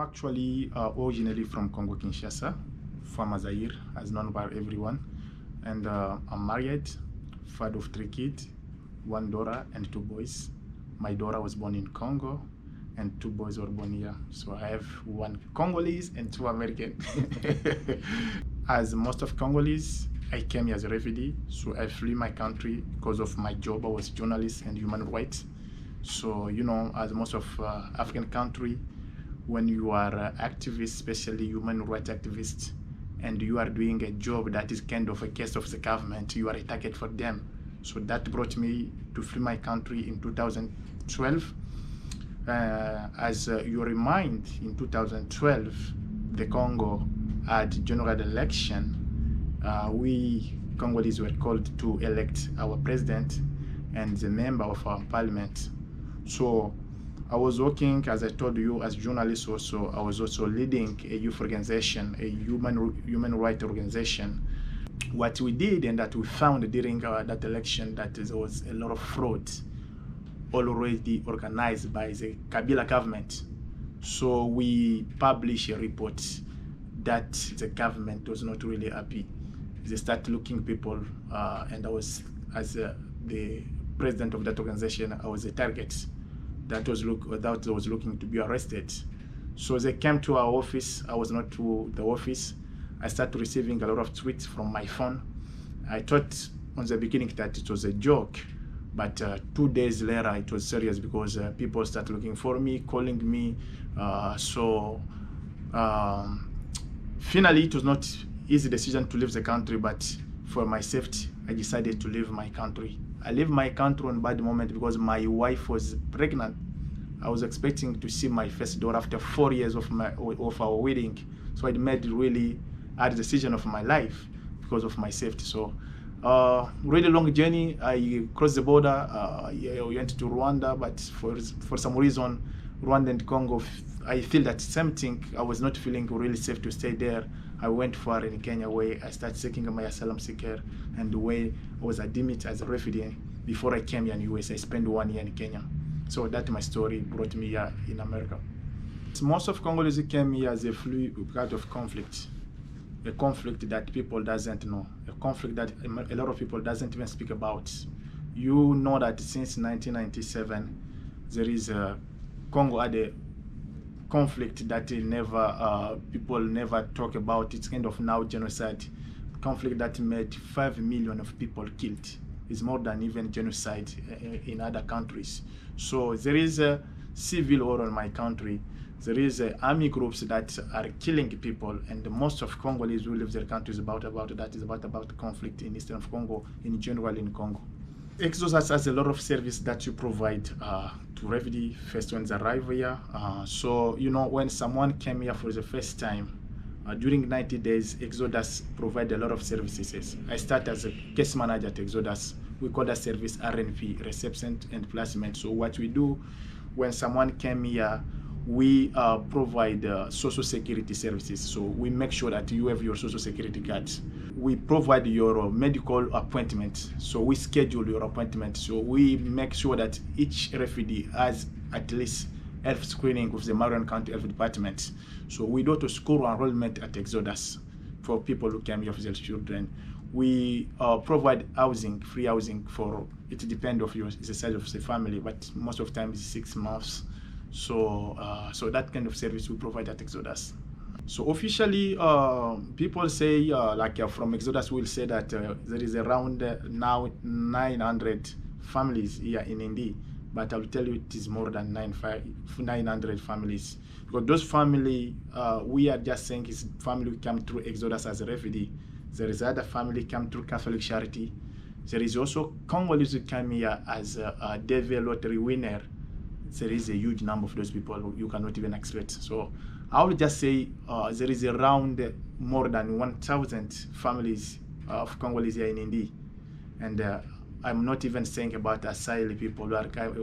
actually originally from Congo, Kinshasa, from Zaire, as known by everyone. And I'm married, father of 3 kids, one daughter and 2 boys. My daughter was born in Congo, and 2 boys were born here. So I have 1 Congolese and 2 American. As most of Congolese, I came here as a refugee. So I flee my country because of my job. I was a journalist and human rights. So, as most of African country, when you are activist, especially human rights activist, and you are doing a job that is kind of a case of the government, you are a target for them. So that brought me to flee my country in 2012. As you remind, in 2012, the Congo had general election. We Congolese were called to elect our president and the member of our parliament. So I was working, as I told you, as a journalist also. I was also leading a youth organization, a human rights organization. What we did and that we found during that election, that there was a lot of fraud already organized by the Kabila government. So we published a report that the government was not really happy. They started looking people, and I was, as the president of that organization, I was a target that was looking to be arrested. So they came to our office. I was not to the office. I started receiving a lot of tweets from my phone. I thought on the beginning that it was a joke, but 2 days later it was serious because people started looking for me, calling me. Finally, it was not easy decision to leave the country, but for my safety, I decided to leave my country. I left my country on bad moment because my wife was pregnant. I was expecting to see my first daughter after 4 years of our wedding. So I made really hard decision of my life because of my safety. So really long journey. I crossed the border. I went to Rwanda, but for some reason, Rwanda and Congo, I feel that same thing. I was not feeling really safe to stay there. I went far in Kenya, where I started seeking my asylum seeker, and the way I was admitted as a refugee. Before I came here in the US, I spent 1 year in Kenya. So that's my story, brought me here in America. So most of Congolese came here as a flee because of conflict. A conflict that people doesn't know. A conflict that a lot of people doesn't even speak about. You know that since 1997, there is Congo had a conflict that people never talk about. It's kind of now genocide. Conflict that made 5 million of people killed. Is more than even genocide in other countries. So there is a civil war in my country. There is army groups that are killing people, and most of Congolese who live their countries about the conflict in eastern of Congo, in general in Congo. Exodus has a lot of service that you provide to refugees first when they arrive here. So when someone came here for the first time, during 90 days, Exodus provide a lot of services. I start as a case manager at Exodus. We call that service RNP, Reception and Placement. So what we do when someone came here, we provide social security services. So we make sure that you have your social security card. We provide your medical appointment. So we schedule your appointment. So we make sure that each refugee has at least health screening with the Marion County Health Department. So we do to school enrollment at Exodus for people who came here with their children. We provide housing, free housing for, it depends on the size of the family, but most of the time it's 6 months. So that kind of service we provide at Exodus. So officially, people say, from Exodus, will say that there is around now 900 families here in Indy. But I will tell you it is more than 900 families. Because those family, we are just saying is family who come through Exodus as a refugee. There is other family come through Catholic Charity. There is also Congolese who come here as a devil lottery winner. There is a huge number of those people you cannot even expect. So I would just say there is around more than 1,000 families of Congolese here in Indy. And I'm not even saying about asylum people.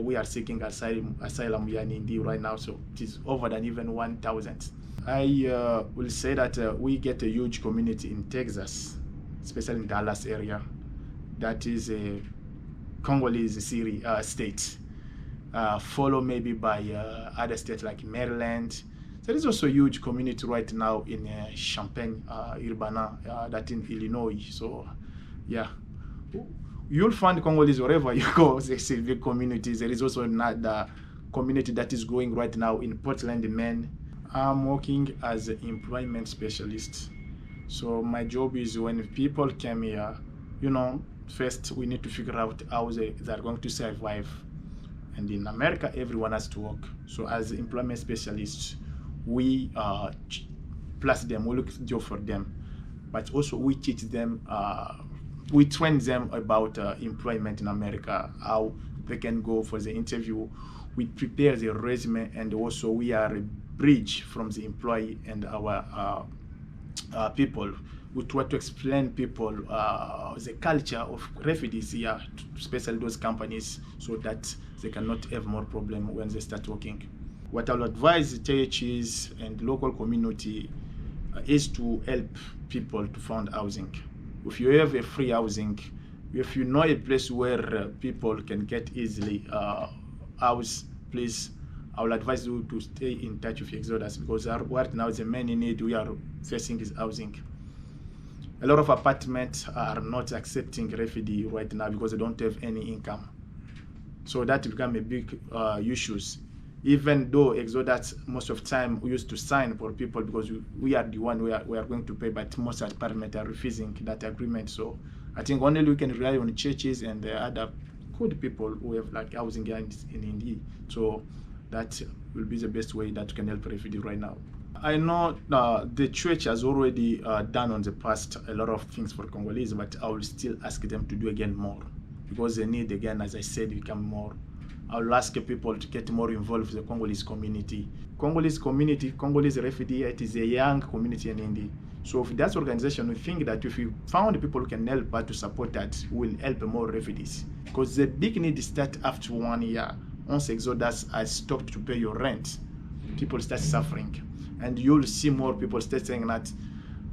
We are seeking asylum here in India right now, so it is over than even 1,000. I will say that we get a huge community in Texas, especially in Dallas area. That is a Congolese state, followed maybe by other states like Maryland. There is also a huge community right now in Champaign, Urbana, that in Illinois. So, yeah, you'll find Congolese wherever you go. There's big communities. There is also another community that is growing right now in Portland, Maine. I'm working as an employment specialist. So my job is when people came here, first we need to figure out how they're going to survive. And in America, everyone has to work. So as employment specialists, we plus them, we look job for them, but also we teach them, we train them about employment in America, how they can go for the interview. We prepare the resume, and also we are a bridge from the employee and our people. We try to explain people the culture of refugees here, especially those companies, so that they cannot have more problem when they start working. What I'll advise the churches and local community is to help people to find housing. If you have a free housing, if you know a place where people can get easily house, please, I will advise you to stay in touch with Exodus, because right now the main need we are facing is housing. A lot of apartments are not accepting refugees right now because they don't have any income. So that become a big issues. Even though Exodus most of the time we used to sign for people because we are the one we are going to pay, but most apartments are refusing that agreement. So I think only we can rely on churches and the other good people who have like housing here in India. So that will be the best way that can help refugees right now. I know the church has already done on the past a lot of things for Congolese, but I will still ask them to do again more, because they need, again, as I said, become more. I will ask people to get more involved with the Congolese community. Congolese refugee, it is a young community in India. So if that organization, we think that if we found people who can help to support that, will help more refugees. Because the big need starts after 1 year. Once Exodus has stopped to pay your rent, people start suffering. And you'll see more people start saying that,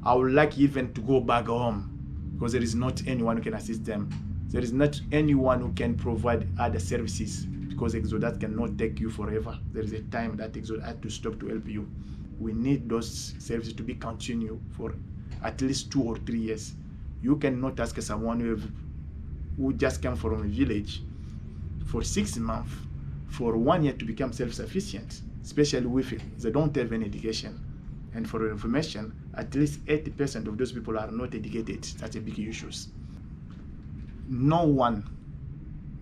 I would like even to go back home, because there is not anyone who can assist them. There is not anyone who can provide other services, because Exodus cannot take you forever. There is a time that Exodus had to stop to help you. We need those services to be continued for at least 2 or 3 years. You cannot ask someone who just came from a village for 6 months, for 1 year to become self-sufficient, especially if they don't have any education. And for your information, at least 80% of those people are not educated. That's a big issue.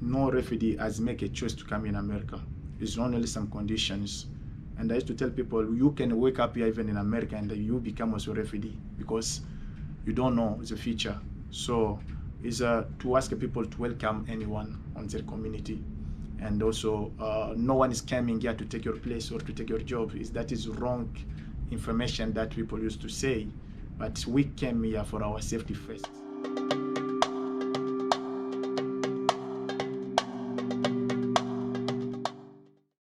No refugee has made a choice to come in America. It's only some conditions. And I used to tell people, you can wake up here even in America and you become also a refugee, because you don't know the future. So it's to ask people to welcome anyone on their community. And also, no one is coming here to take your place or to take your job. That is wrong information that people used to say. But we came here for our safety first.